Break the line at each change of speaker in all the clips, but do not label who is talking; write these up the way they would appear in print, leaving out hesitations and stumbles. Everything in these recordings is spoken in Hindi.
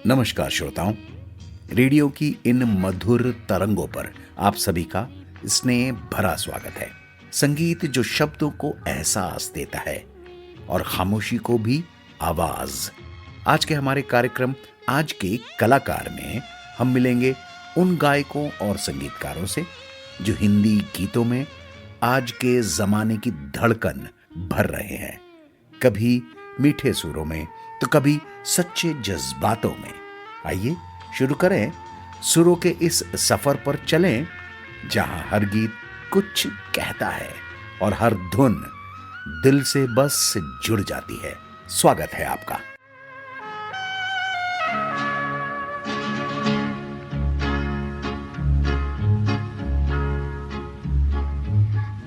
नमस्कार श्रोताओं, रेडियो की इन मधुर तरंगों पर आप सभी का स्नेह भरा स्वागत है। संगीत जो शब्दों को एहसास देता है और खामोशी को भी आवाज। आज के हमारे कार्यक्रम आज के कलाकार में हम मिलेंगे उन गायकों और संगीतकारों से जो हिंदी गीतों में आज के जमाने की धड़कन भर रहे हैं, कभी मीठे सुरों में तो कभी सच्चे जज्बातों में। आइए शुरू करें, सुरों के इस सफर पर चलें जहां हर गीत कुछ कहता है और हर धुन दिल से बस जुड़ जाती है। स्वागत है आपका।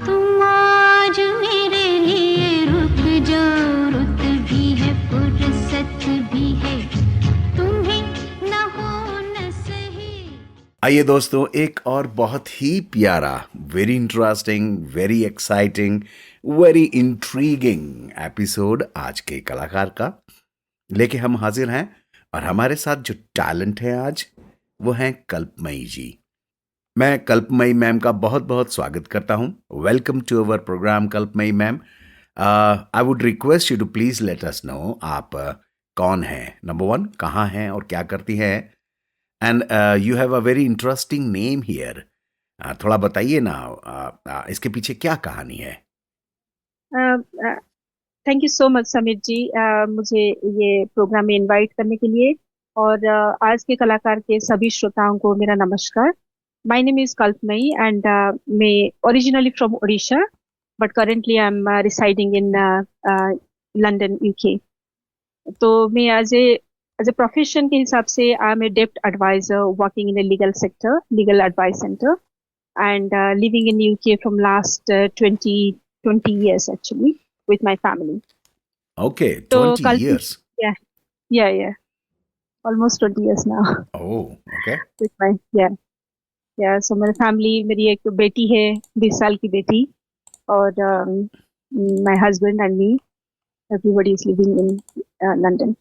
तुम आज मेरे लिए रुक जाओ, रुत भी है फुर्सत भी है, तुम्हें न हो न सही।
आइए दोस्तों, एक और बहुत ही प्यारा, very interesting, very exciting, very intriguing episode आज के कलाकार का लेके हम हाजिर हैं। और हमारे साथ जो टैलेंट है आज वो हैं कल्पमयी जी। मैं कल्पमयी मैम का बहुत बहुत स्वागत करता हूं। Welcome to our program Kalpamayi ma'am. I would request you to please let us know आप कौन हैं, नंबर वन, कहाँ हैं और क्या करती हैं। And you have a very interesting name here. थोड़ा बताइए ना, इसके पीछे क्या कहानी है।
Thank you so much Sameer ji, मुझे ये प्रोग्राम में इनवाइट करने के लिए। और आज के कलाकार के सभी श्रोताओं को मेरा नमस्कार। My name is Kalpamayi and मैं originally from Odisha but currently I am residing in London UK. तो मैं एज ए प्रोफेशन के हिसाब से आई एम ए डेप्ट adviser working in a legal sector, legal advice centre, and living in UK from last 20 years actually with my family.
Okay,
So
20 years.
Yeah, almost 20 years now.
Oh, okay.
with my so मेरे family, मेरी एक बेटी है, 20 साल की बेटी, और my husband and me, everybody is living in London.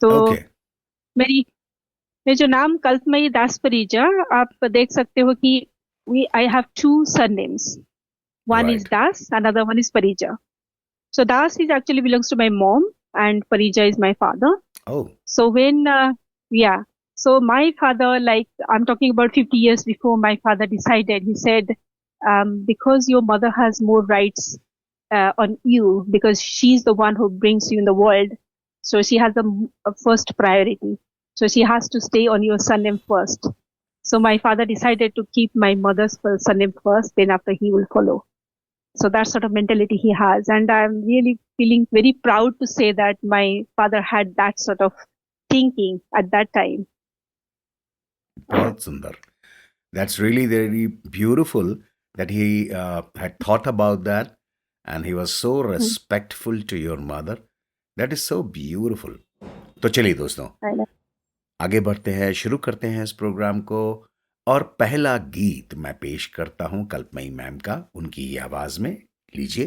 तो
Okay.
मैं जो नाम कल्पमयी दास परिजा, आप देख सकते हो कि I have two surnames. One is
Right.
Das, another one is Parija. So Das is actually belongs to my mom and Parija is my father.
Oh,
So when, so my father, like I'm talking about 50 years before, my father decided, he said, because your mother has more rights on you, because she's the one who brings you in the world, so she has a first priority. So she has to stay on your surname first. So my father decided to keep my mother's surname first, then after he will follow. So that sort of mentality he has. And I'm really feeling very proud to say that my father had that sort of thinking at that time.
बहुत सुंदर. That's really very beautiful that he had thought about that and he was so respectful to your mother. That is so beautiful. तो चलिए दोस्तों,
I know.
आगे बढ़ते हैं, शुरू करते हैं इस प्रोग्राम को। और पहला गीत मैं पेश करता हूं कल्पमयी मैम का, उनकी ये आवाज में। लीजिए।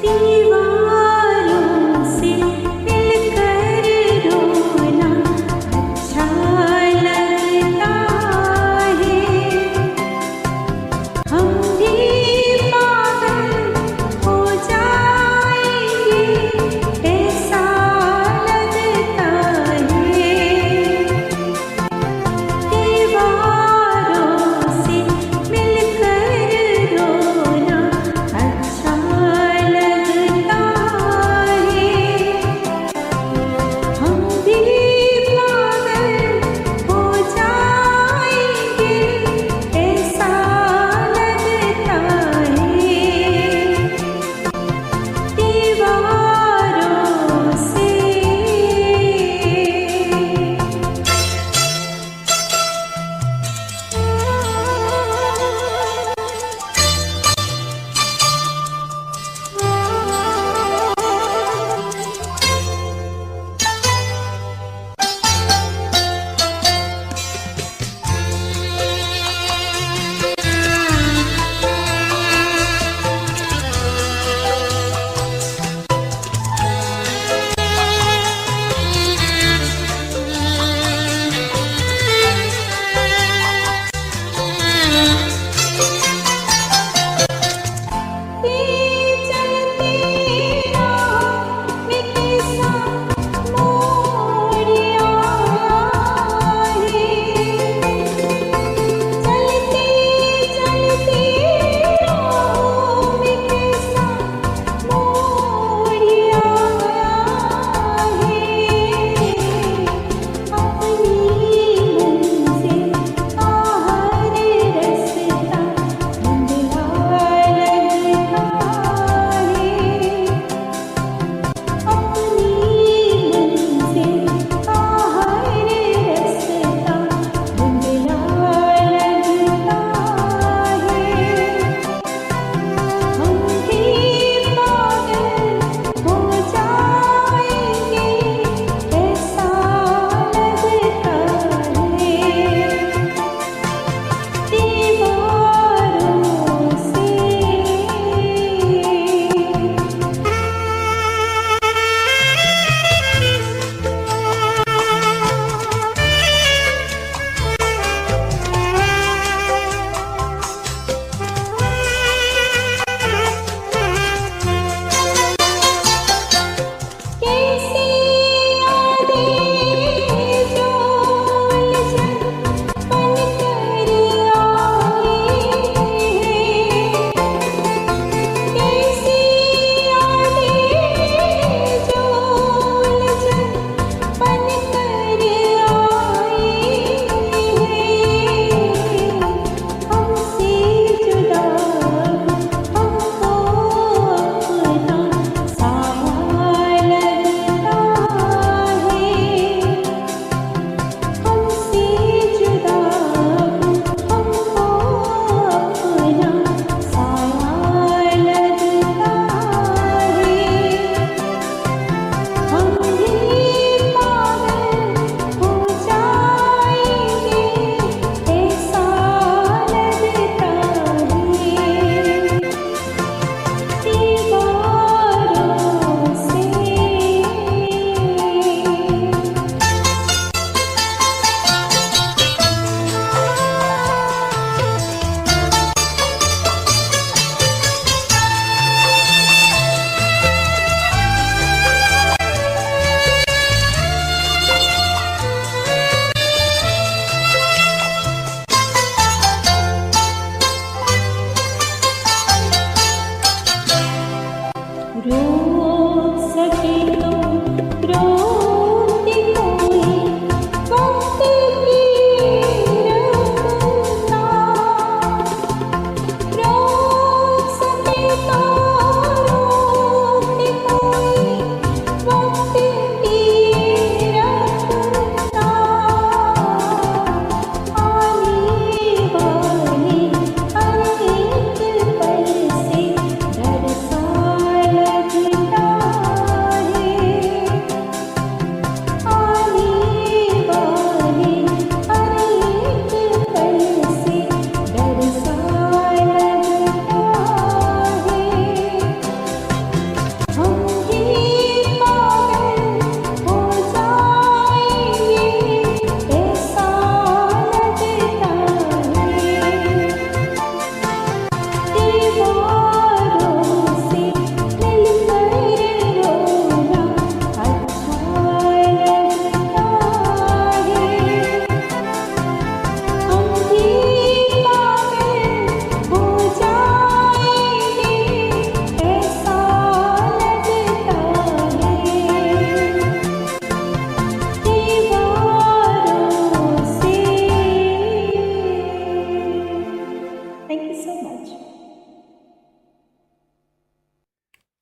दीवारों से मिलकर रोना अच्छा लगता है, हम भी पागल हो जाएंगे ऐसा लगता है। दीवारों से मिलकर रोना अच्छा लगता है।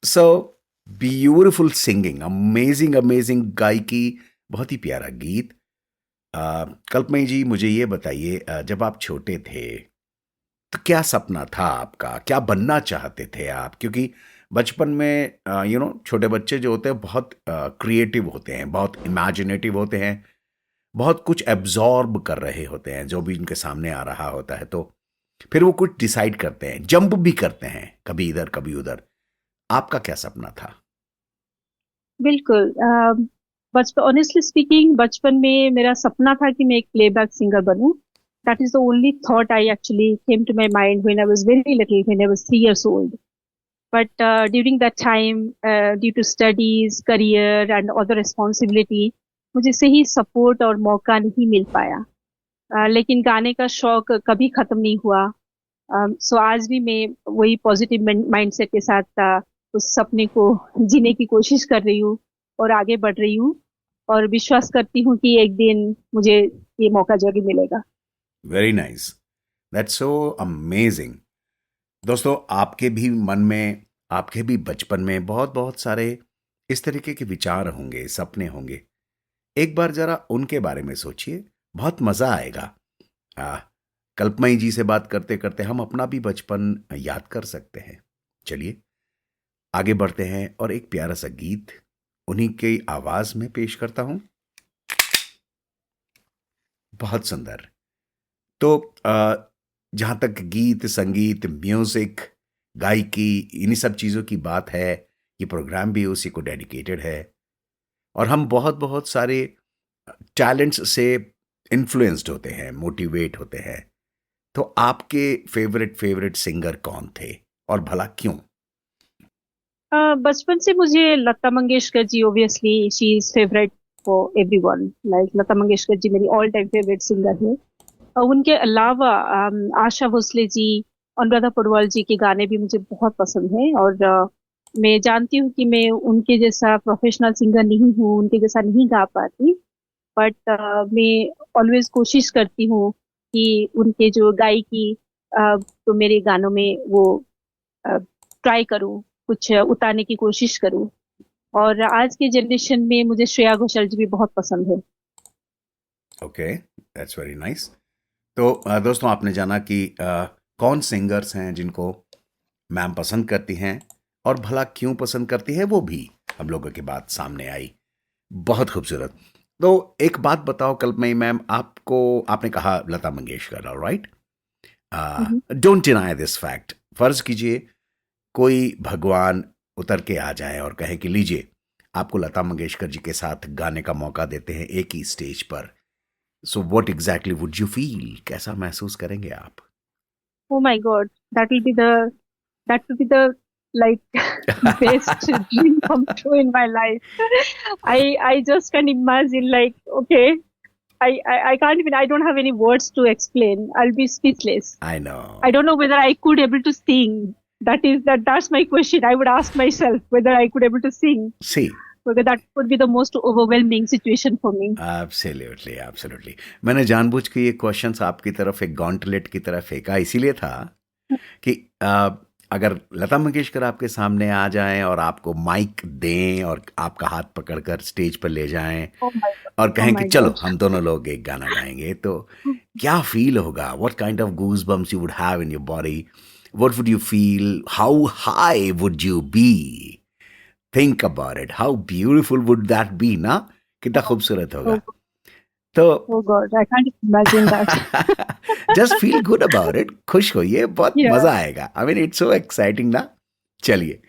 So beautiful singing, amazing amazing गायकी, बहुत ही प्यारा गीत। कल्पमयी जी, मुझे ये बताइए, जब आप छोटे थे तो क्या सपना था आपका, क्या बनना चाहते थे आप? क्योंकि बचपन में छोटे बच्चे जो होते हैं बहुत क्रिएटिव होते हैं, बहुत इमेजिनेटिव होते हैं, बहुत कुछ एब्जॉर्ब कर रहे होते हैं जो भी उनके सामने आ रहा होता है, तो फिर वो कुछ डिसाइड करते हैं, जंप भी करते हैं, कभी इधर कभी उधर। आपका क्या सपना था?
बिल्कुल। बचपन, ऑनेस्टली स्पीकिंग, बचपन में मेरा सपना था कि मैं एक प्लेबैक सिंगर बनूं. That is the only thought I actually came to my mind when I was very little, when I was 3 years old. But during that time, due to studies, career, and other responsibility, मुझे सही सपोर्ट और मौका नहीं मिल पाया. लेकिन गाने का शौक कभी खत्म नहीं हुआ. सो आज भी मैं वही पॉजिटिव माइंडसेट के साथ उस सपने को जीने की कोशिश कर रही हूँ और आगे बढ़ रही हूँ, और विश्वास करती हूँ कि एक दिन मुझे ये मौका जरूर मिलेगा.
Very nice, that's so amazing. दोस्तों, आपके भी मन में, आपके भी बचपन में बहुत बहुत सारे इस तरीके के विचार होंगे, सपने होंगे। एक बार जरा उनके बारे में सोचिए, बहुत मजा आएगा। कल्पमयी जी से बात करते करते हम अपना भी बचपन याद कर सकते हैं। चलिए आगे बढ़ते हैं और एक प्यारा सा गीत उन्हीं की आवाज में पेश करता हूं। बहुत सुंदर। तो जहां तक गीत, संगीत, म्यूजिक, गायकी, इन्हीं सब चीजों की बात है, ये प्रोग्राम भी उसी को डेडिकेटेड है, और हम बहुत बहुत सारे टैलेंट्स से इन्फ्लुएंस्ड होते हैं, मोटिवेट होते हैं। तो आपके फेवरेट सिंगर कौन थे और भला क्यों?
बचपन से मुझे Lata Mangeshkar ji, obviously she is favourite for everyone. Like Lata Mangeshkar ji मेरी ऑल टाइम फेवरेट सिंगर है. उनके अलावा आशा भोसले जी, अनुराधा पौडवाल जी के गाने भी मुझे बहुत पसंद हैं. और मैं जानती हूँ कि मैं उनके जैसा प्रोफेशनल सिंगर नहीं हूँ, उनके जैसा नहीं गा पाती, बट मैं ऑलवेज कोशिश करती हूँ कि उनके जो गायकी तो मेरे गानों में वो ट्राई करूँ, कुछ उतारने की कोशिश करूँ. और आज के जनरेशन में मुझे श्रेया घोषाल जी भी बहुत पसंद है.
Okay, that's very nice. तो दोस्तों, आपने जाना कि कौन सिंगर्स हैं जिनको मैम पसंद करती हैं और भला क्यों पसंद करती है, वो भी हम लोगों की बात सामने आई। बहुत खूबसूरत। तो एक बात बताओ कल्पमयी मैम, आपने कहा Lata Mangeshkar, alright? Don't deny this fact. फर्ज कीजिए कोई भगवान उतर के आ जाए और कहे कि लीजिए, आपको लता मंगेशकर जी के साथ गाने का मौका देते हैं एक ही स्टेज पर, so what exactly would you feel? कैसा महसूस करेंगे आप?
Oh my God, that will be the like best dream come true in my life. I just can imagine, like, okay, I can't even, I don't have any words to explain. I'll be speechless.
I know.
I don't know whether I could able to sing. That's my question. I would ask myself whether I could able to sing.
See,
Because that would be the most overwhelming situation for me.
Absolutely. मैंने जानबूझ के ये क्वेश्चंस आपकी तरफ एक गॉन्टलेट की तरफ फेंका, इसीलिए था कि अगर लता मंगेशकर आपके सामने आ जाएं और आपको माइक दें और आपका हाथ पकड़कर स्टेज पर ले जाएं
Oh my God.
और कहें
Oh
कि
my
चलो
God.
हम दोनों लोग एक गाना गाएंगे, तो क्या फील होगा? What kind of goosebumps you would have in your body? What would you feel? How high would you be? Think about it, how beautiful would that be ना? कितना खूबसूरत होगा। तो
Oh God, I can't imagine that.
Just feel good about it, खुश होइए, बहुत
Yeah.
मजा आएगा। I mean it's so exciting ना। चलिए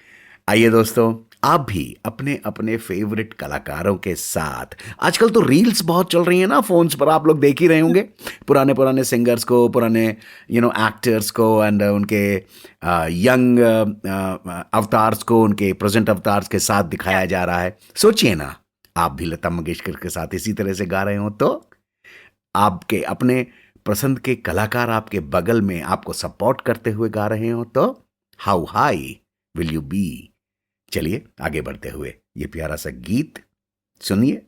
आइए दोस्तों, आप भी अपने अपने फेवरेट कलाकारों के साथ, आजकल तो रील्स बहुत चल रही है ना फोन्स पर, आप लोग देख ही रहे होंगे, पुराने पुराने सिंगर्स को, पुराने एक्टर्स को, एंड उनके यंग अवतार्स को उनके प्रेजेंट अवतार्स के साथ दिखाया जा रहा है। सोचिए ना, आप भी लता मंगेशकर के साथ इसी तरह से गा रहे हो, तो आपके अपने पसंद के कलाकार आपके बगल में आपको सपोर्ट करते हुए गा रहे हो, तो how high will you be? चलिए आगे बढ़ते हुए ये प्यारा सा गीत सुनिए।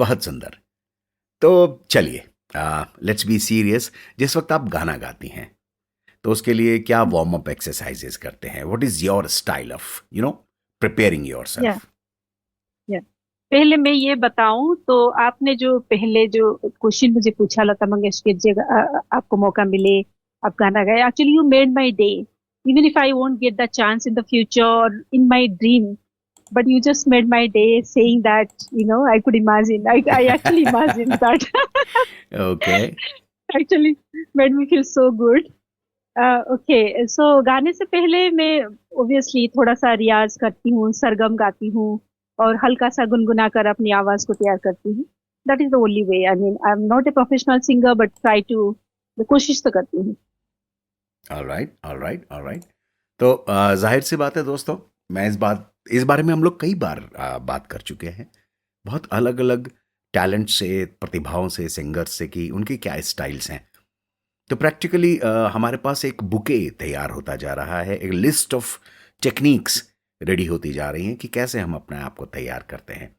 बहुत सुंदर। तो चलिए, लेट्स बी सीरियस। जिस वक्त आप गाना गाती हैं तो उसके लिए क्या वार्म अप एक्सरसाइजेस करते हैं? What is your style of preparing
या
योरसेल्फ?
या पहले मैं ये बताऊं तो आपने जो पहले जो क्वेश्चन मुझे पूछा लता मंगेशकर जी, आपको मौका मिले आप गाना गाए, actually you made my day, even if I won't get the chance in the future in my dream, but you just made my day saying that, I could imagine. I actually imagined that.
Okay.
Actually made me feel so good. Okay, so गाने से पहले मैं obviously थोड़ा सा रियाज करती हूँ, सरगम गाती हूँ और हल्का सा गुनगुना कर अपनी आवाज को तैयार करती हूँ. That is the only way. I mean, I'm not a professional singer, but try to, कोशिश तो करती हूँ.
Alright, alright, alright. तो जाहिर सी बात है दोस्तों, मैं इस बारे में हम लोग कई बार बात कर चुके हैं, बहुत अलग अलग टैलेंट से, प्रतिभाओं से, सिंगर्स से, कि उनके क्या स्टाइल्स हैं। तो प्रैक्टिकली हमारे पास एक बुके तैयार होता जा रहा है, एक लिस्ट ऑफ टेक्निक्स रेडी होती जा रही हैं कि कैसे हम अपने आप को तैयार करते हैं।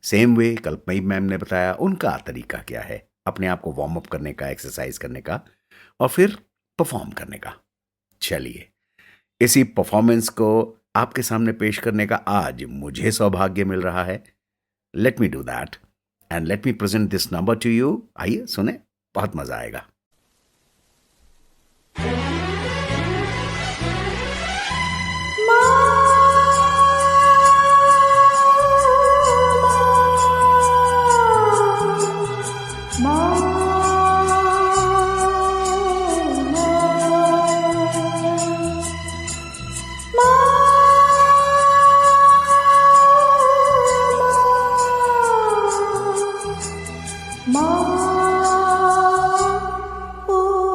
सेम वे कल्पमयी मैम ने बताया उनका तरीका क्या है अपने आप को वार्म अप करने का, एक्सरसाइज करने का और फिर परफॉर्म करने का। चलिए, इसी परफॉर्मेंस को आपके सामने पेश करने का आज मुझे सौभाग्य मिल रहा है। Let me do that and let me present this number two you. आइए सुने, बहुत मजा आएगा।
Ma, oh,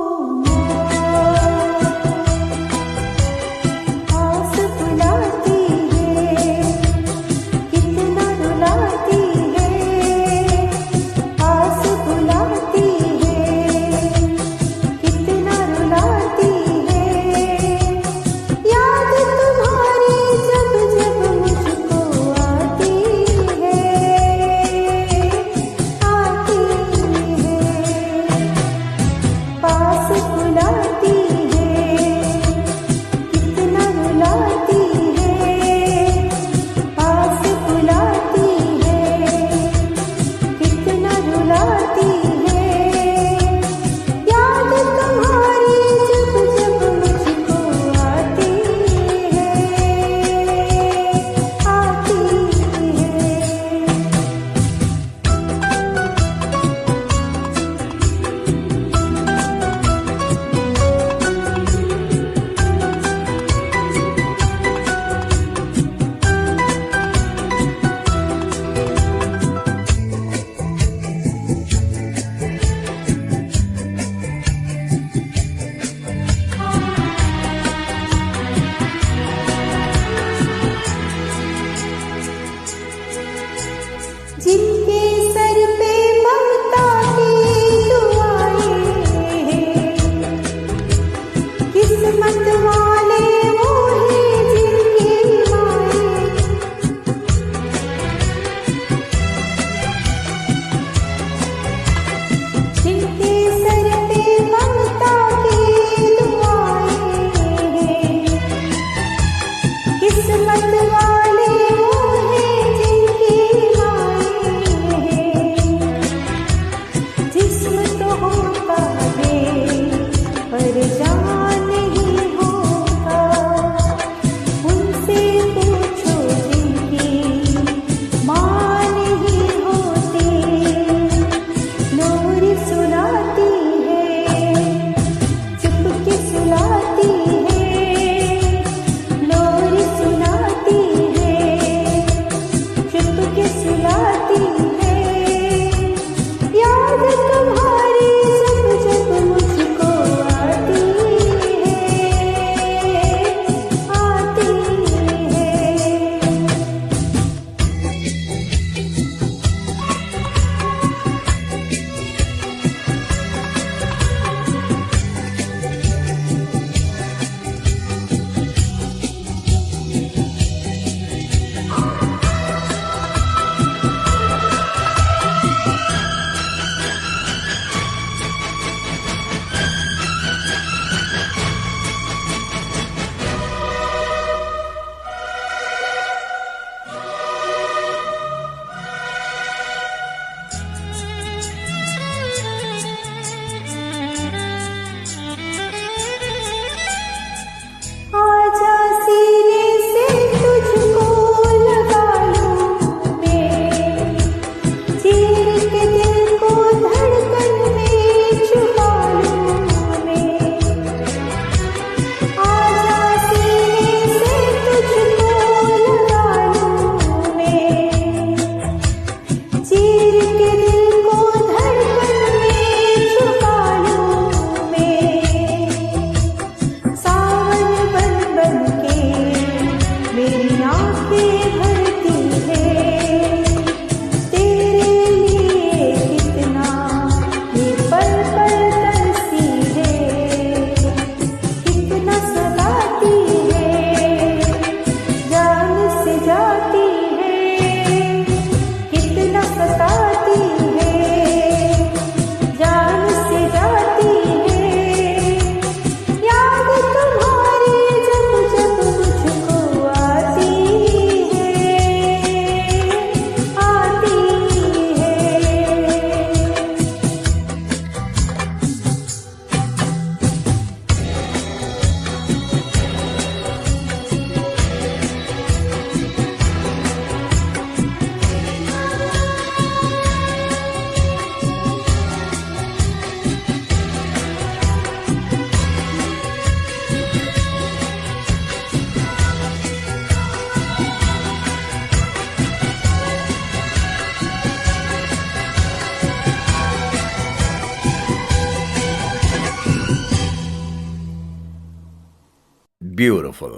beautiful,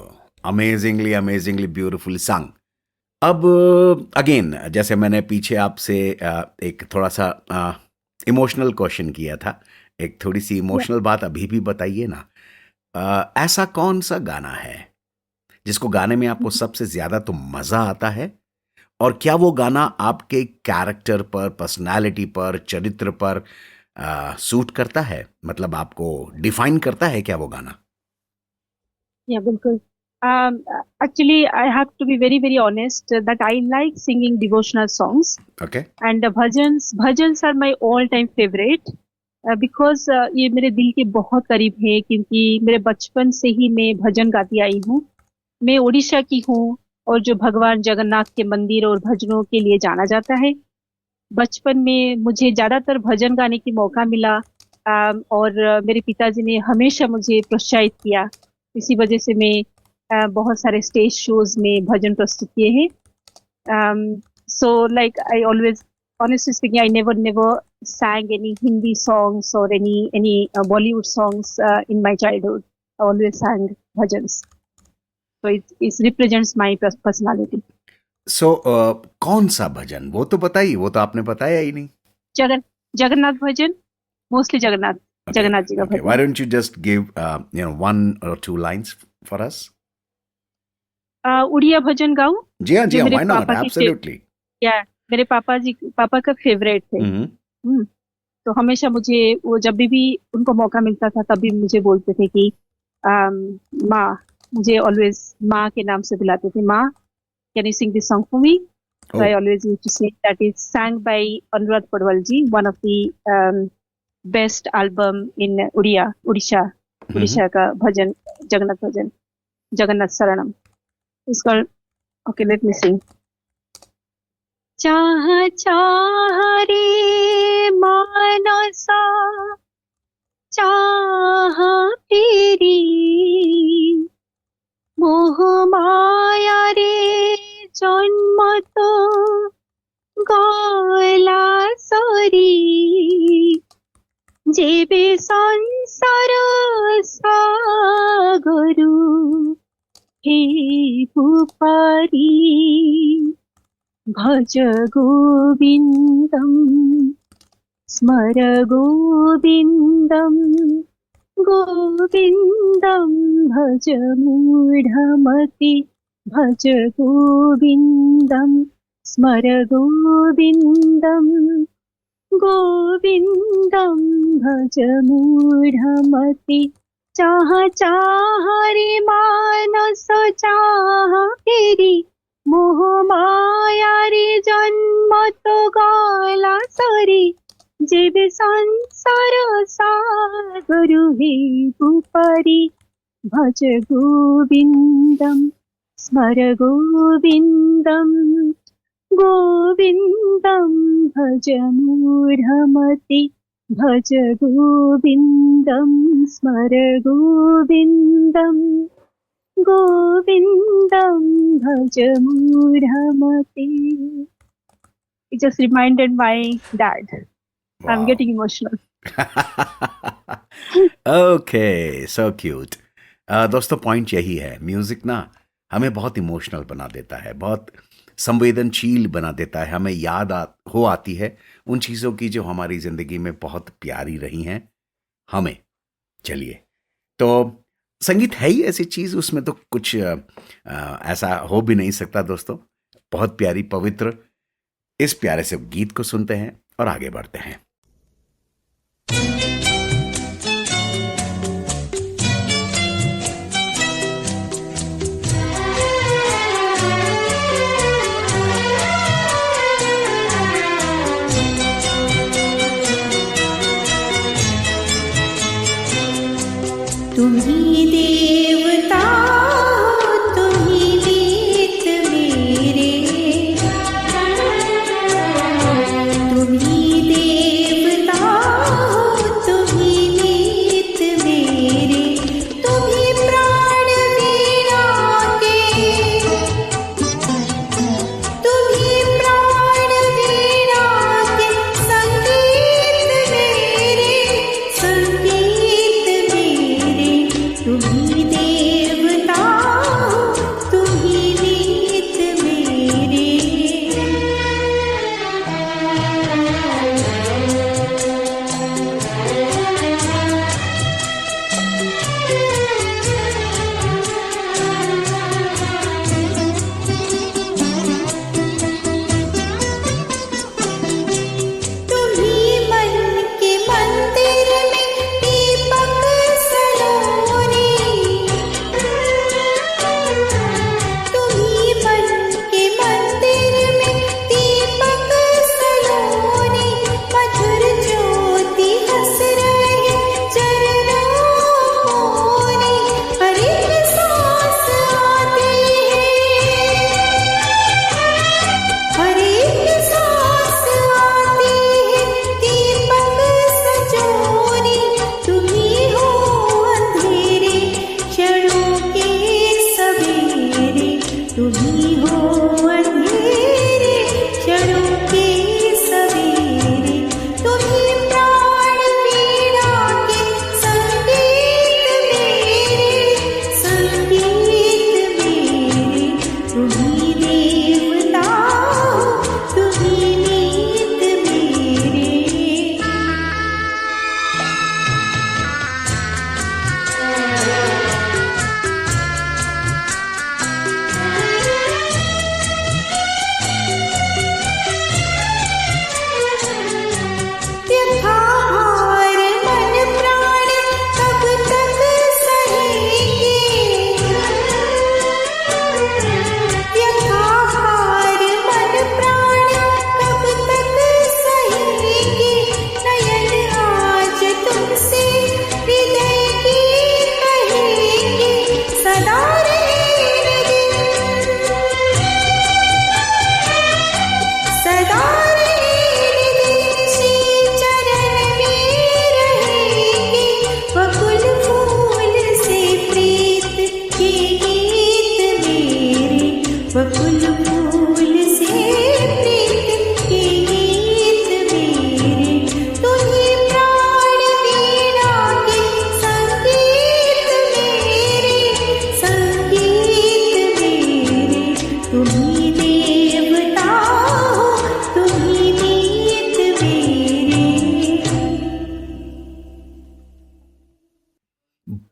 amazingly amazingly beautiful song. अब अगेन जैसे मैंने पीछे आपसे एक थोड़ा सा इमोशनल क्वेश्चन किया था, एक थोड़ी सी इमोशनल बात अभी भी बताइए ना। ऐसा कौन सा गाना है जिसको गाने में आपको सबसे ज्यादा तो मजा आता है, और क्या वो गाना आपके कैरेक्टर पर, पर्सनालिटी पर, चरित्र पर सूट करता है, मतलब आपको डिफाइन करता है क्या वो गाना?
Yeah, बिल्कुल. Actually, I have to be very, very honest that I like singing devotional songs,
okay,
and bhajans are my all-time favorite because ये मेरे दिल के बहुत करीब है, क्योंकि मेरे बचपन से ही मैं भजन गाती आई हूँ. मैं ओडिशा की हूँ और जो भगवान जगन्नाथ के मंदिर और भजनों के लिए जाना जाता है. बचपन में मुझे ज्यादातर भजन गाने की मौका मिला और मेरे पिताजी ने हमेशा मुझे प्रोत्साहित किया. इसी वजह से मैं बहुत सारे स्टेज शोज में भजन प्रस्तुत किए हैं. So like I always, honestly speaking, I never sang any Hindi songs or any Bollywood songs in my childhood. I always sang bhajans. So it represents my personality.
सो कौन सा भजन, वो तो बताइए, वो तो आपने बताया ही नहीं।
जगन्नाथ भजन, मोस्टली जगन्नाथ जी का
Okay, why
bhajan.
don't you just give one or two lines for us?
Odia भजन गाऊं?
जी हाँ,
जो मेरे
why not?
पापा की
Absolutely.
या मेरे पापा का फेवरेट थे.
हम्म,
तो हमेशा मुझे वो जब भी उनको मौका मिलता था तभी मुझे बोलते थे कि माँ, मुझे ऑलवेज माँ के नाम से बुलाते थे. माँ, can you sing this song for me? So I
Oh.
always used to sing. That is sang by Anurag Padwal ji, one of the best album in Odisha का भजन, जगन्नाथ शरणम. It's called, okay, let me sing. चाह चाह रे मानसा, चाह तेरी, मोह माया रे जन्म तो गला सरी, जेबे संसार सागरु हे भूपारी, भज गोविन्दं स्मर गोविन्दं, गोविन्दं भज मूढमति, भज गोविन्दं स्मर गोविन्दं, गोविन्दं भज मूढमति. चाह चाह रे मानस चाह तेरी, मोह माया रे जन्म तो गला सरी, जेबे संसार सागरु हे भूपारी, भज गोविन्दं स्मर गोविन्दं, गोविन्दं भज मूढमति, भज गोविन्दं स्मर गोविन्दं, गोविन्दं भज मूढमति. It just reminded my dad. I'm
Wow.
getting emotional.
Okay, so cute. दोस्तों, पॉइंट यही है, म्यूजिक ना हमें बहुत इमोशनल बना देता है, बहुत संवेदनशील बना देता है, हमें याद आती है उन चीज़ों की जो हमारी ज़िंदगी में बहुत प्यारी रही हैं हमें. चलिए, तो संगीत है ही ऐसी चीज़, उसमें तो कुछ ऐसा हो भी नहीं सकता दोस्तों. बहुत प्यारी, पवित्र इस प्यारे से गीत को सुनते हैं और आगे बढ़ते हैं.
तुम्ही देवता हो, तुम्ही मीत मेरे, तुम्ही देवता हो, तुम्ही मीत मेरे, तुम्ही प्राण वीणा के, तुम्ही प्राण वीणा के, संगीत मेरे, संगीत मेरे, तुम्ही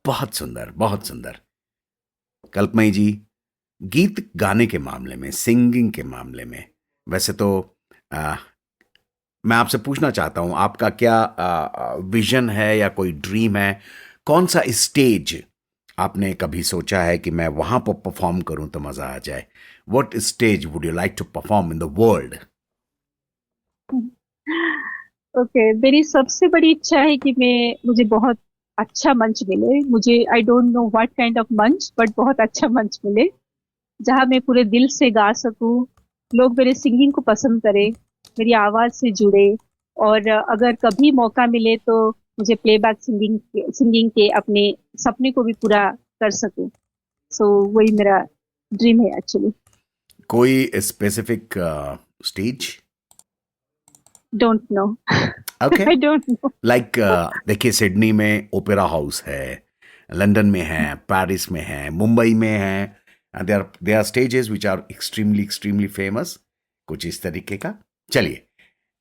बहुत सुंदर, बहुत सुंदर। कल्पमयी जी, गीत गाने के मामले में, सिंगिंग के मामले में, वैसे तो आ, मैं आपसे पूछना चाहता हूं, आपका क्या विजन है या कोई ड्रीम है? कौन सा स्टेज आपने कभी सोचा है कि मैं वहां पर परफॉर्म करूं तो मजा आ जाए? What stage would you like to perform in the world?
Okay, मेरी सबसे बड़ी इच्छा है कि मुझे बहुत अच्छा मंच मिले। मुझे आई don't know what kind of मंच, बट बहुत अच्छा मंच मिले जहाँ मैं पूरे दिल से गा सकूं, लोग मेरे सिंगिंग को पसंद करें, मेरी आवाज से जुड़े। और अगर कभी मौका मिले तो मुझे प्लेबैक सिंगिंग के अपने सपने को भी पूरा कर सकूं। सो वही मेरा ड्रीम है एक्चुअली।
कोई specific stage?
Don't know.
Okay,
I don't know.
Like देखिए, सिडनी में ओपेरा हाउस है, लंदन में है, पेरिस में है, मुंबई में है। There are stages which are extremely extremely famous, कुछ इस तरीके का। चलिए,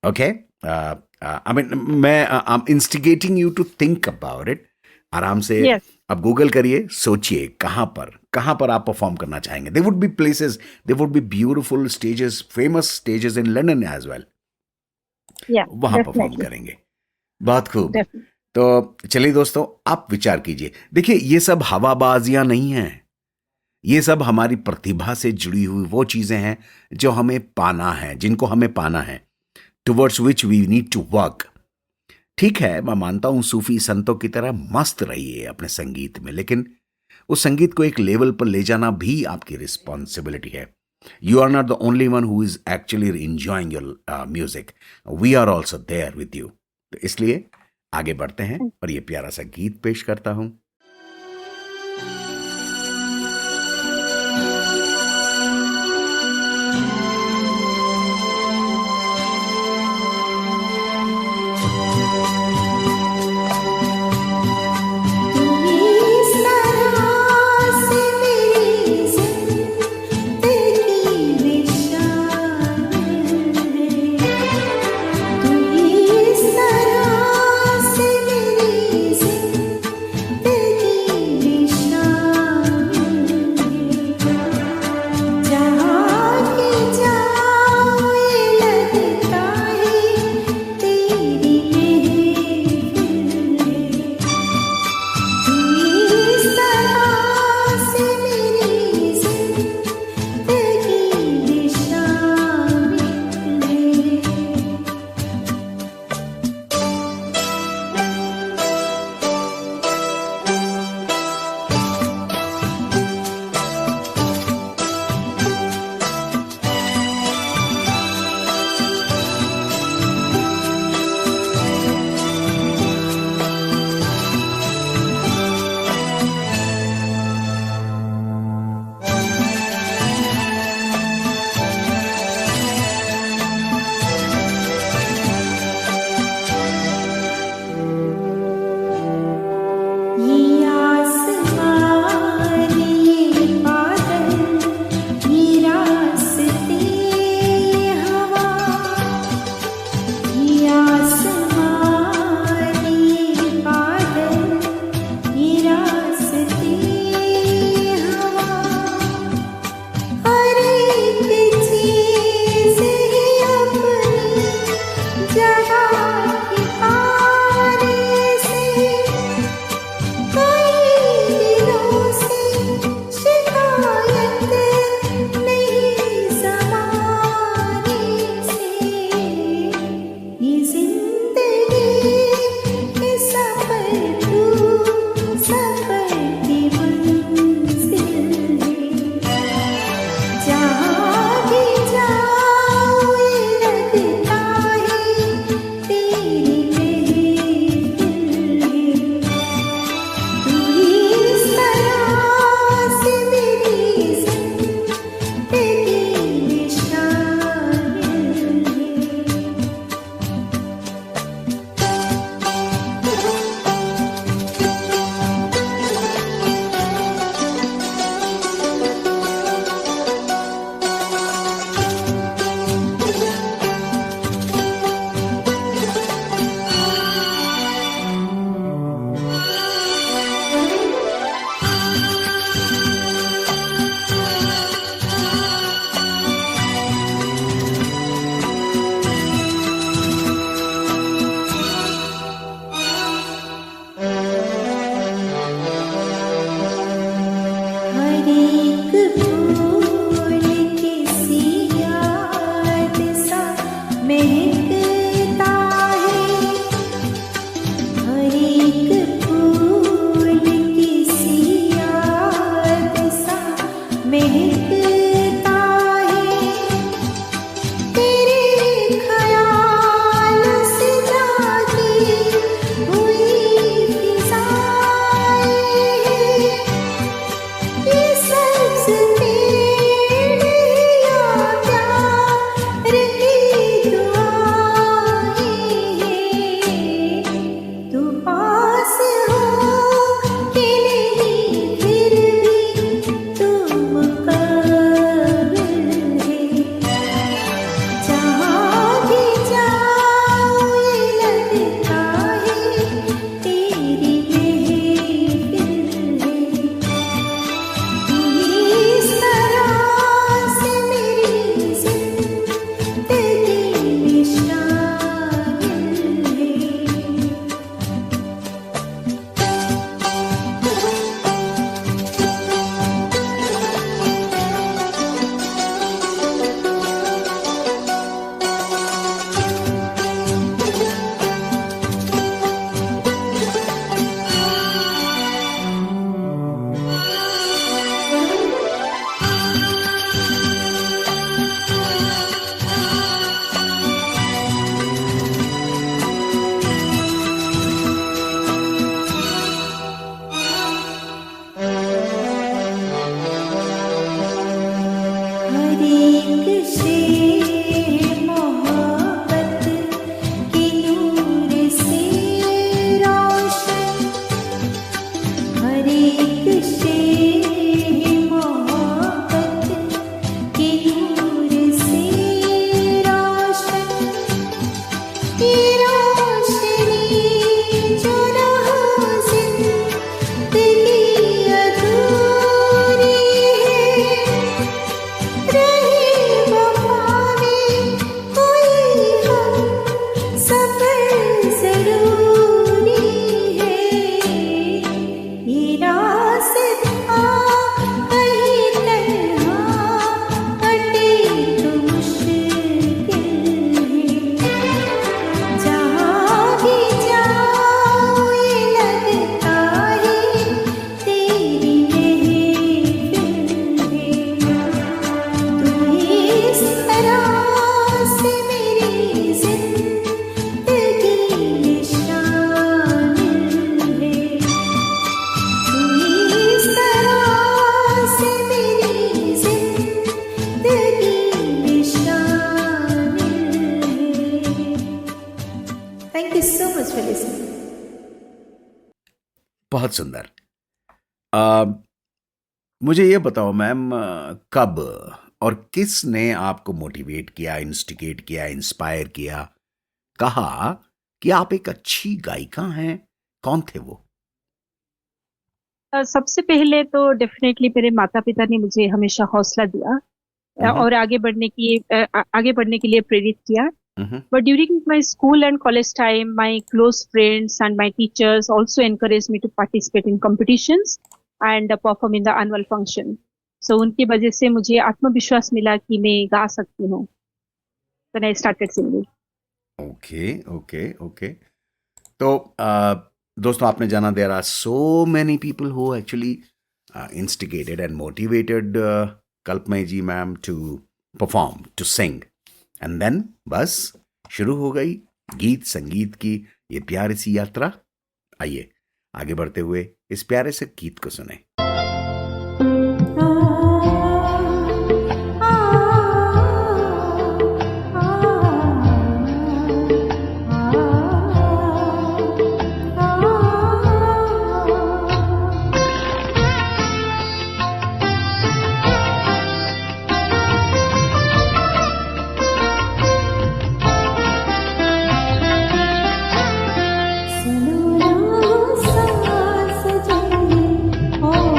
ओके, आई मीन मैं I am instigating you to think about it. आराम से
Yes.
अब गूगल करिए, सोचिए कहाँ पर आप परफॉर्म करना चाहेंगे। They would be places, they would be beautiful stages, famous stages in London as well.
Yeah,
वहां परफॉर्म
definitely.
करेंगे। बहुत खूब।
Definitely.
तो चलिए दोस्तों, आप विचार कीजिए। देखिए, ये सब हवाबाजियां नहीं हैं, ये सब हमारी प्रतिभा से जुड़ी हुई वो चीजें हैं जो हमें पाना है, जिनको हमें पाना है, towards which we need to work. ठीक है, मैं मानता हूं सूफी संतों की तरह मस्त रहिए अपने संगीत में, लेकिन उस संगीत को एक लेवल पर ले जाना भी आपकी रिस्पॉन्सिबिलिटी है। You are not the only one who is actually enjoying your music. We are also there with you. तो इसलिए आगे बढ़ते हैं और ये प्यारा सा गीत पेश करता हूं।
इस तरह से मेरी जिंदगी विशाल है, तू इस तरह से मेरी जिंदगी
बहुत सुंदर। आ, मुझे ये बताओ मैम, कब और किसने आपको मोटिवेट किया, इंस्टिगेट किया, इंस्पायर किया, कहा कि आप एक अच्छी गायिका हैं? कौन थे वो?
सबसे पहले तो डेफिनेटली मेरे माता पिता ने मुझे हमेशा हौसला दिया और आगे बढ़ने के लिए प्रेरित किया.
हम्म।
But during my school and college time, my close friends and my teachers also encouraged me to participate in competitions and perform in the annual function. So उनकी वजह से मुझे आत्मविश्वास मिला कि मैं गा सकती हूँ. Then I started singing.
Okay okay okay. तो दोस्तों, आपने जाना there are so many people who actually instigated and motivated Kalpana ji ma'am to perform, to sing, and then बस शुरू हो गई गीत संगीत की ये प्यारी सी यात्रा। आइए आगे बढ़ते हुए इस प्यारे से गीत को सुने।
सुनो ना सांस जंगी और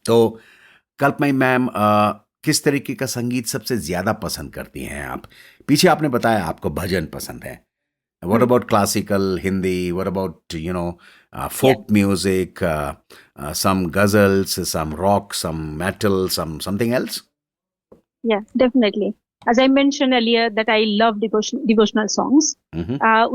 तो कल्पना मैम, किस तरीके का संगीत सबसे ज्यादा पसंद करती हैं आप? पीछे आपने बताया आपको भजन पसंद है. What about classical, Hindi? What about, folk music, some ghazals, some rock, some metal, something else?
Yeah, definitely. As I mentioned earlier that I love devotional songs.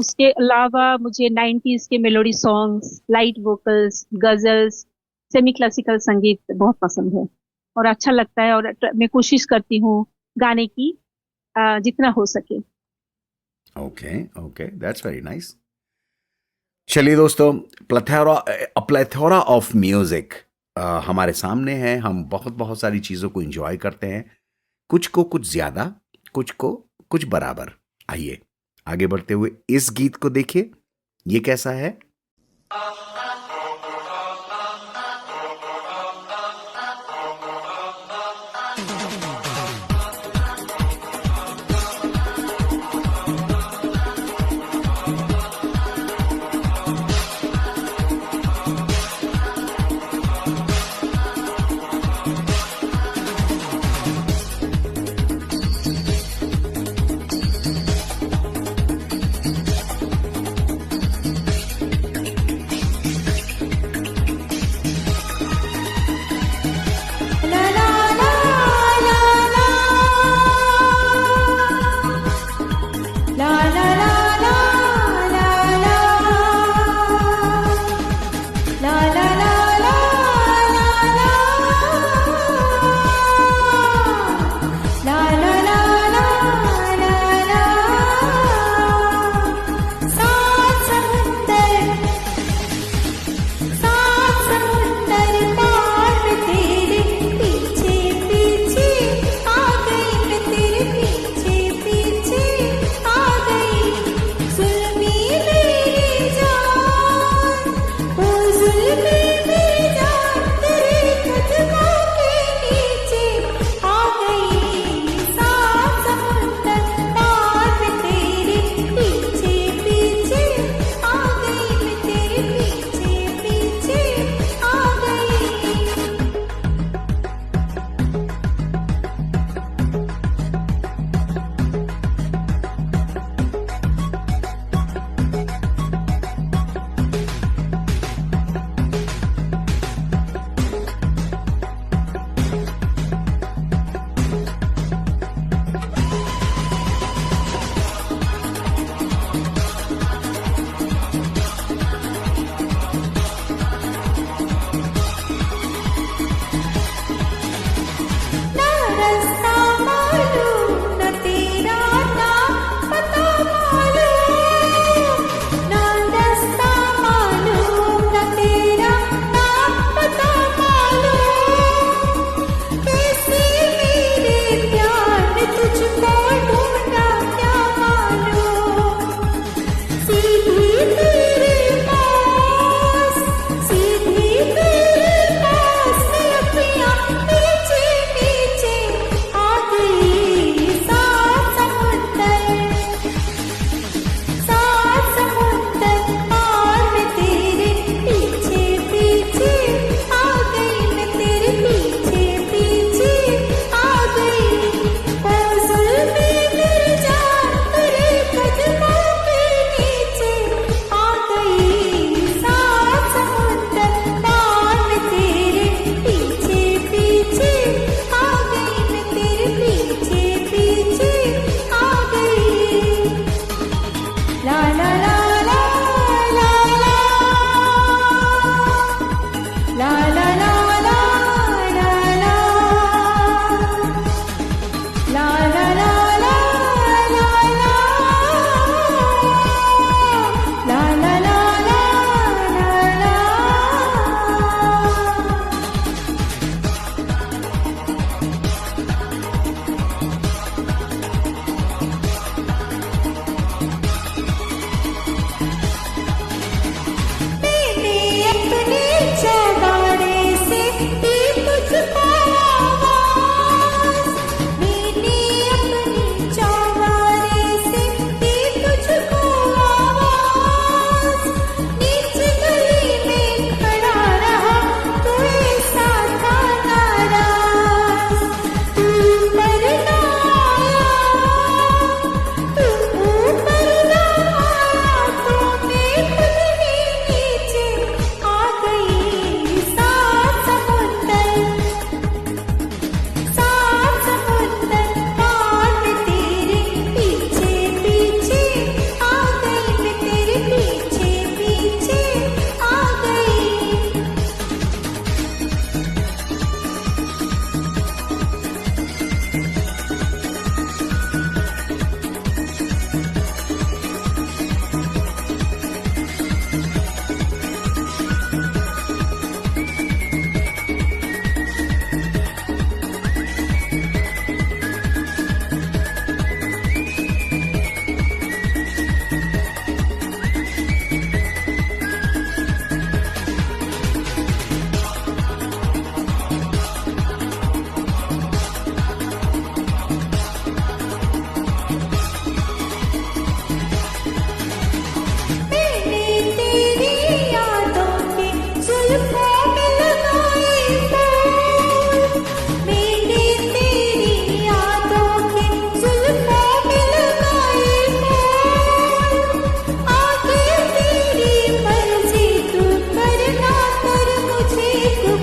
उसके अलावा मुझे 90s के melody songs, light vocals, ghazals, semi classical संगीत बहुत पसंद है और अच्छा लगता है, और मैं कोशिश करती हूँ गाने की जितना हो सके.
Okay, that's very nice. चलिए दोस्तों, प्लेथोरा ऑफ म्यूजिक हमारे सामने है. हम बहुत सारी चीजों को एंजॉय करते हैं, कुछ को कुछ ज्यादा, कुछ को कुछ बराबर. आइए आगे बढ़ते हुए इस गीत को देखिए, ये कैसा है.
La la la la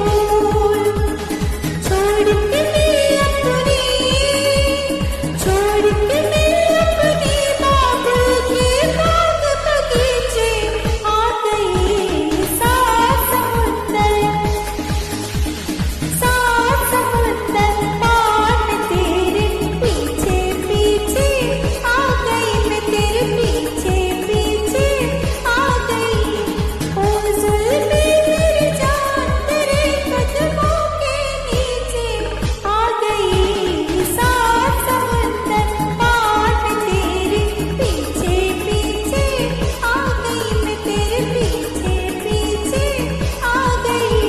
बोल छोड़ के मैं अपनी बाबू के बाग बगीचे आ गई सात समुंदर पार तेरे पीछे पीछे आ गई मैं तेरे पीछे पीछे आ गई ओ जुल्फे मेरी जान तेरे कदमों के नीचे आ गई सात समुंदर पार तेरे पीछे पीछे आ गई मैं तेरे पीछे पीछे आ गई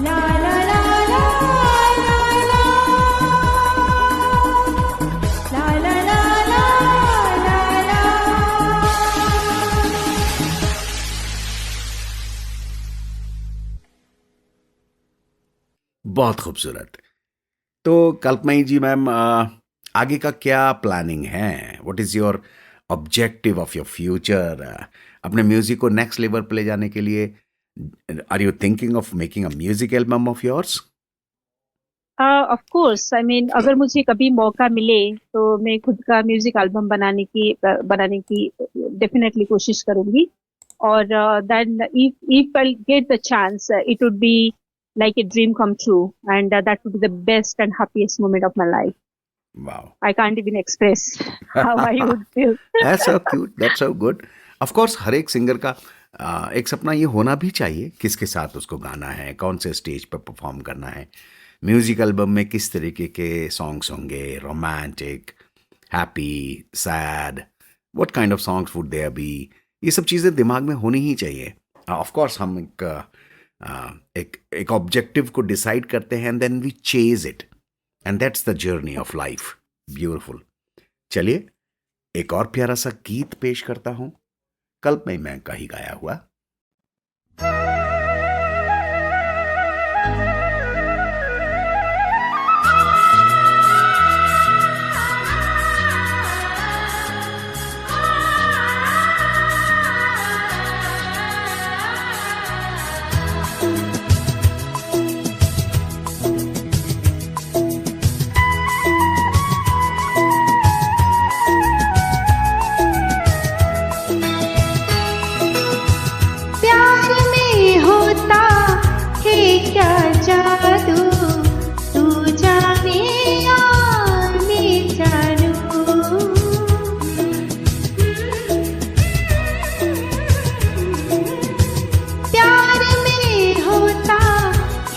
ला ला ला ला ला ला ला ला ला ला
बहुत खूबसूरत। तो कल्पमयी जी मैम, आगे का क्या प्लानिंग है? What is your objective of your future? अपने म्यूजिक को नेक्स्ट लेवल पे ले जाने के लिए are you thinking of making a music album of yours?
Of course, I mean अगर मुझे कभी मौका मिले तो मैं खुद का म्यूजिक एल्बम बनाने की डेफिनेटली कोशिश करूंगी। और then if I get the chance, it would be like a dream come true, and that would be the best and happiest moment of my life.
Wow.
I can't even express how I would feel.
That's so cute. That's so good. Of course, हर एक सिंगर का एक सपना ये होना भी चाहिए, किसके साथ उसको गाना है, कौन से स्टेज पर परफॉर्म करना है, म्यूजिक एल्बम में किस तरीके के सॉन्ग्स होंगे, romantic, happy, sad, what kind of songs would there be, ये सब चीज़ें दिमाग में होनी ही चाहिए। ऑफ कोर्स हम एक ऑब्जेक्टिव को डिसाइड करते हैं and then we chase it, and that's the journey of life. Beautiful. चलिए एक और प्यारा सा गीत पेश करता हूं, कल्पमयी मैम का ही गाया हुआ।
प्यार में होता है क्या जादू, तू जाने या मैं जानूं। प्यार में होता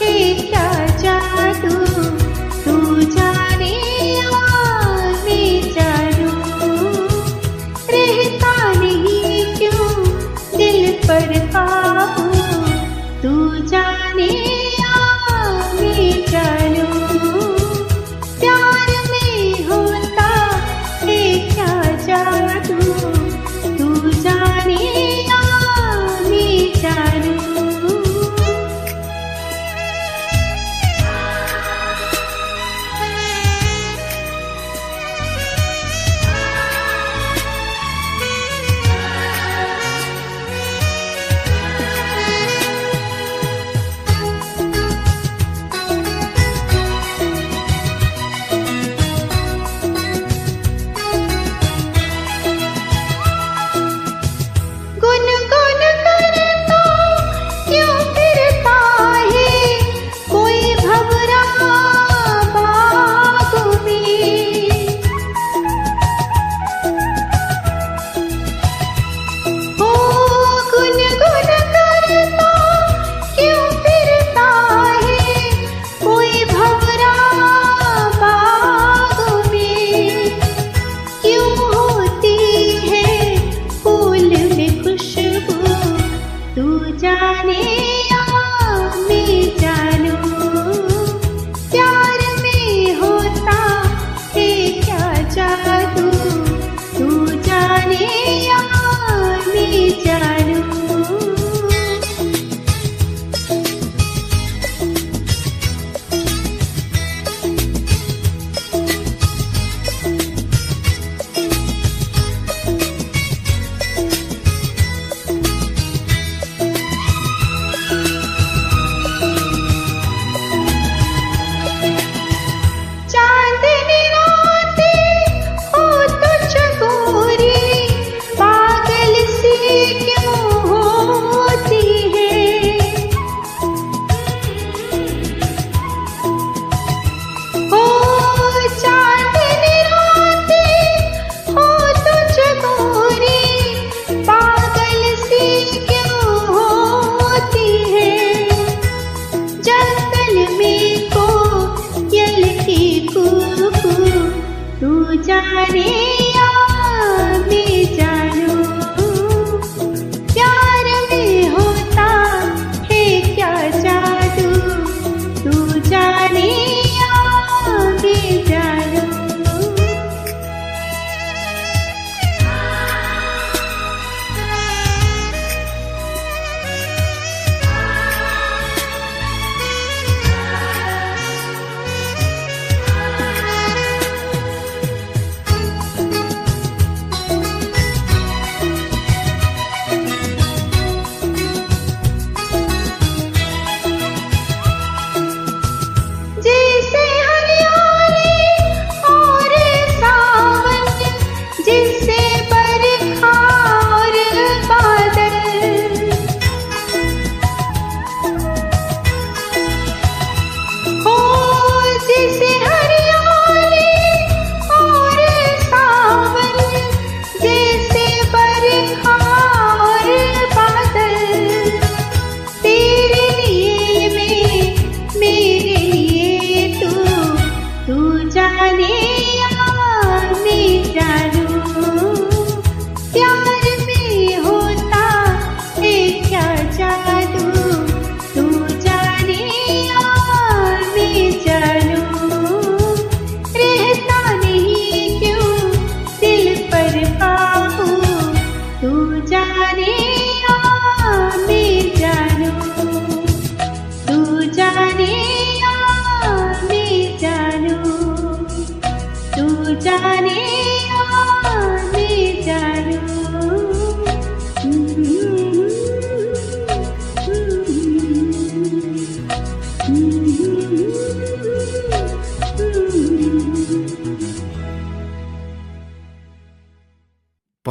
है क्या जादू, तू जाने या मैं जानूं। रहता नहीं क्यों दिल पर काबू, तू जाने या मैं जानूं। प्यार में होता है क्या जादू, तू जाने या मैं जानूं।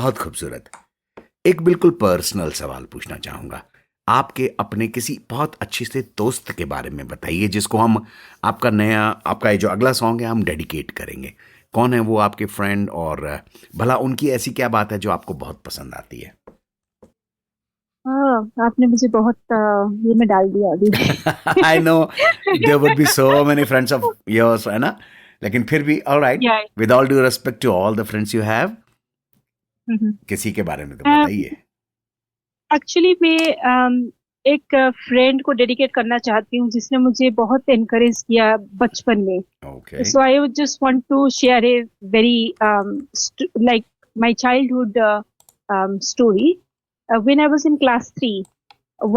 बहुत खूबसूरत। एक बिल्कुल पर्सनल सवाल पूछना चाहूंगा। आपके अपने किसी बहुत अच्छे से दोस्त के बारे में बताइए, जिसको हम आपका ये जो अगला सॉन्ग है हम डेडिकेट करेंगे। कौन है वो आपके फ्रेंड, और भला उनकी ऐसी क्या बात है जो आपको बहुत पसंद आती है?
हाँ, आपने मुझे बहुत ये में डाल दिया अभी।
I know there would be so many friends of yours, है ना? लेकिन फिर भी ऑलराइट,
या
with all due respect to all the friends you have, किसी के बारे में तो बताइए।
एक्चुअली मैं एक फ्रेंड को डेडिकेट करना चाहती हूँ जिसने मुझे बहुत एनकरेज किया बचपन में।
Okay.
So I would just want to share a very like my childhood story. When I was in class 3,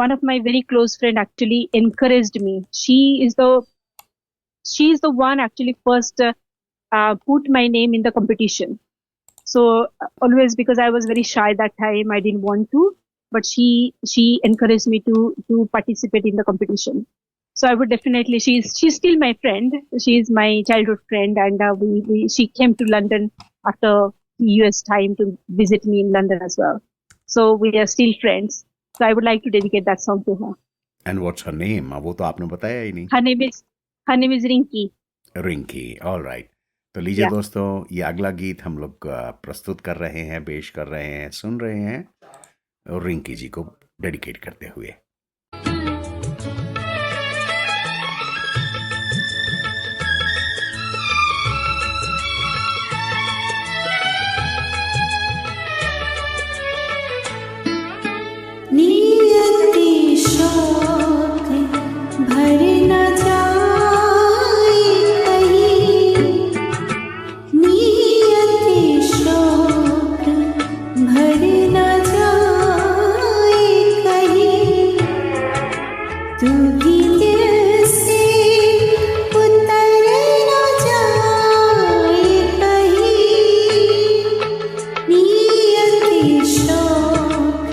one of my very close friend actually encouraged me. She is the one actually first put my name in the competition. So always, because I was very shy that time, I didn't want to, but she encouraged me to participate in the competition. So I would definitely, she's still my friend. She is my childhood friend, and she came to London after US time to visit me in London as well. So we are still friends. So I would like to dedicate that song to her.
And what's her name? वो तो आपने बताया ही नहीं।
Her name is Rinky.
Rinki, alright. तो लीजिए
Yeah.
दोस्तों, ये अगला गीत हम लोग प्रस्तुत कर रहे हैं, पेश कर रहे हैं, सुन रहे हैं, और रिंकी जी को डेडिकेट करते हुए।
नियति शोक भर न जाए कहीं, नियति शोक भर न जाए कहीं, तू भी दिल से उतर न जाए कहीं, नियति शोक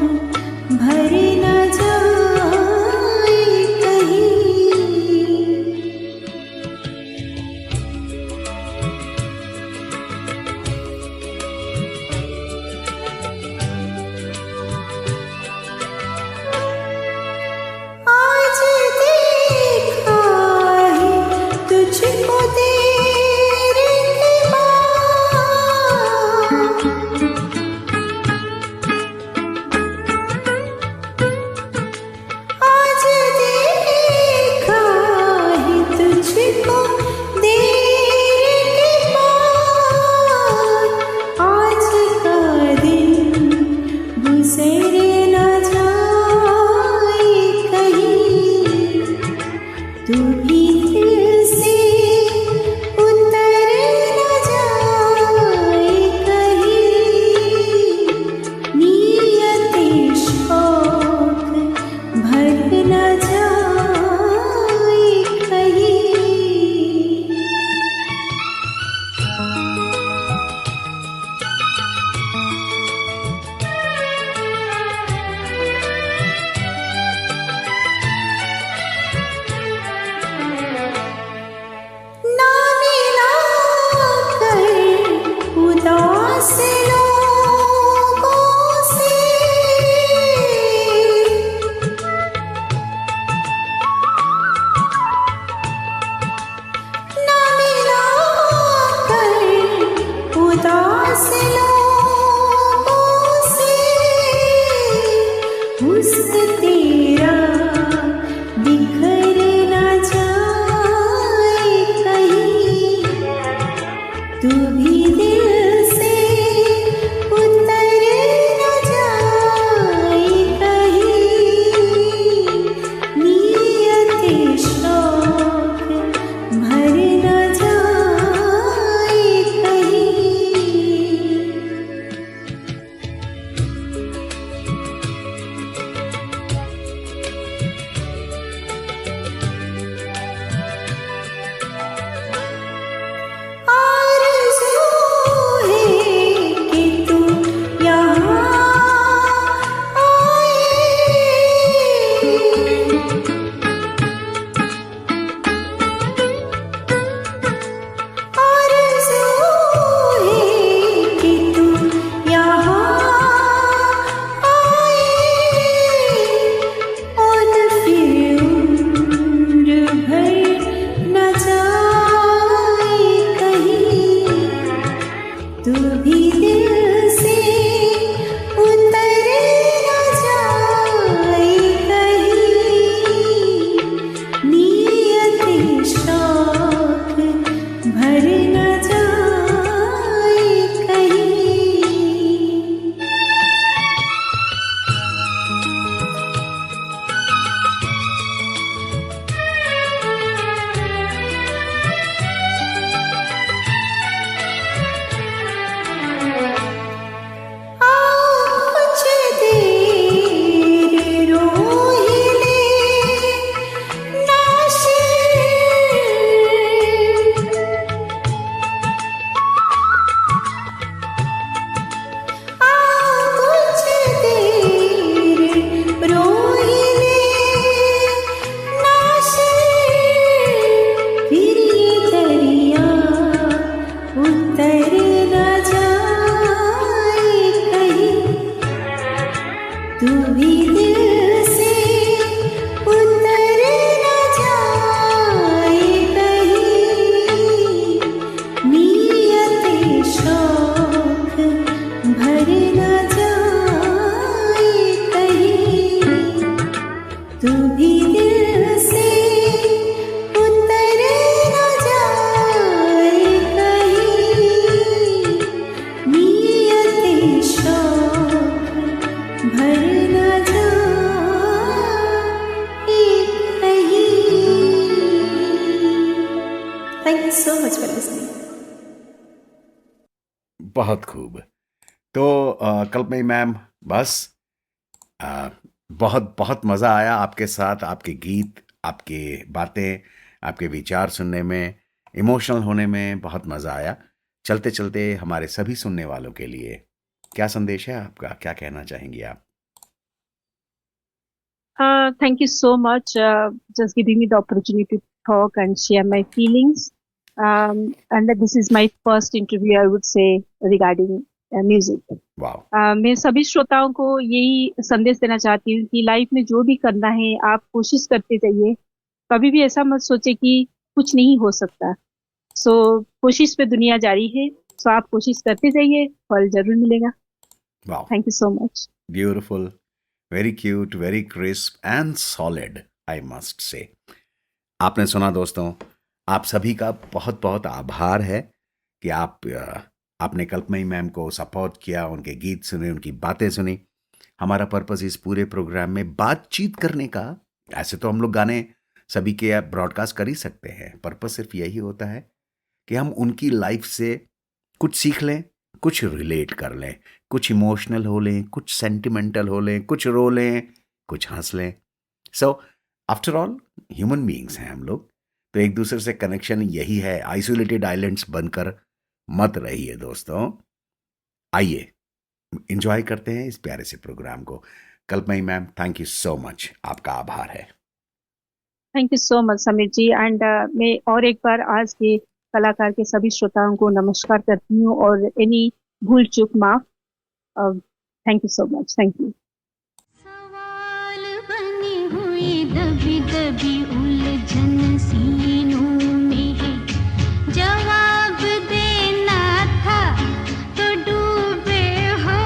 भर न जाए कहीं। आज देखा है तुझको देर के बाद, आज देखा है तुझको देर के बाद, आज का दिन गुजर न जाए कहीं, तू भी दिल से उतर न जाए कहीं, नियति शोक भर न जाए कहीं। Thank you so much for listening.
बहुत खूब। तो कल्पना मैम, बस बहुत बहुत मज़ा आया आपके साथ, आपके गीत, आपके बातें, आपके विचार सुनने में, इमोशनल होने में बहुत मज़ा आया। चलते चलते हमारे सभी सुनने वालों के लिए क्या संदेश है आपका, क्या कहना चाहेंगी आप?
Thank you so much, just giving me the opportunity to talk and share my feelings. And that this is my first interview, I would say, regarding music.
वाह,
मैं सभी श्रोताओं को यही संदेश देना चाहती हूँ कि लाइफ में जो भी करना है आप कोशिश करते जाइए। कभी भी ऐसा मत सोचे कि कुछ नहीं हो सकता। सो कोशिश पे दुनिया जारी है। सो आप कोशिश करते जाइए, फल जरूर मिलेगा।
वाह,
thank you so much.
Beautiful, very cute, very crisp and solid, I must say. आपने सुना दोस्तों, आप सभी का बहुत बहुत आभार है कि आपने कल्पना मैम को सपोर्ट किया, उनके गीत सुने, उनकी बातें सुनी। हमारा पर्पस इस पूरे प्रोग्राम में बातचीत करने का। ऐसे तो हम लोग गाने सभी के ब्रॉडकास्ट कर ही सकते हैं, पर्पस सिर्फ यही होता है कि हम उनकी लाइफ से कुछ सीख लें, कुछ रिलेट कर लें, कुछ इमोशनल हो लें, कुछ सेंटिमेंटल हो लें, कुछ रो लें, कुछ हंस लें। So after all human beings हैं हम लोग, तो एक दूसरे से कनेक्शन यही है। आइसोलेटेड आइलैंड्स बनकर मत रहिए दोस्तों। आइए एंजॉय करते हैं इस प्यारे से प्रोग्राम को। Kalpana ma'am, thank you so much, आपका आभार है।
Thank you so much Sameer ji. And मैं और एक बार आज के कलाकार के सभी श्रोताओं को नमस्कार करती हूँ और एनी भूल चूक माफ। Thank you so much. Thank you.
सवाल बनी हुई दबी दबी उलझन सीनों में है, जवाब देना था तो डूबे हो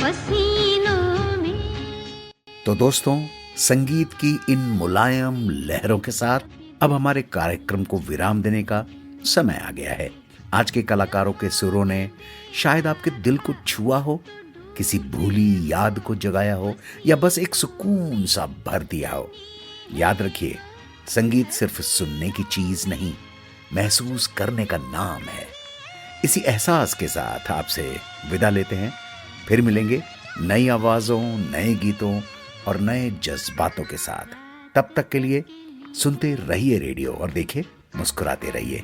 पसीनों में।
तो दोस्तों, संगीत की इन मुलायम लहरों के साथ अब हमारे कार्यक्रम को विराम देने का समय आ गया है। आज के कलाकारों के सुरों ने शायद आपके दिल को छुआ हो, किसी भूली याद को जगाया हो, या बस एक सुकून सा भर दिया हो। याद रखिए, संगीत सिर्फ सुनने की चीज नहीं, महसूस करने का नाम है। इसी एहसास के साथ आपसे विदा लेते हैं। फिर मिलेंगे नई आवाजों, नए गीतों और नए जज्बातों के साथ। तब तक के लिए सुनते रहिए रेडियो और देखिए, मुस्कुराते रहिए।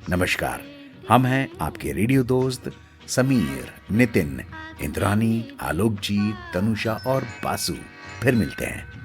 नमस्कार, हम हैं आपके रेडियो दोस्त समीर, नितिन, इंद्रानी, आलोक जी, तनुषा और बासु। फिर मिलते हैं।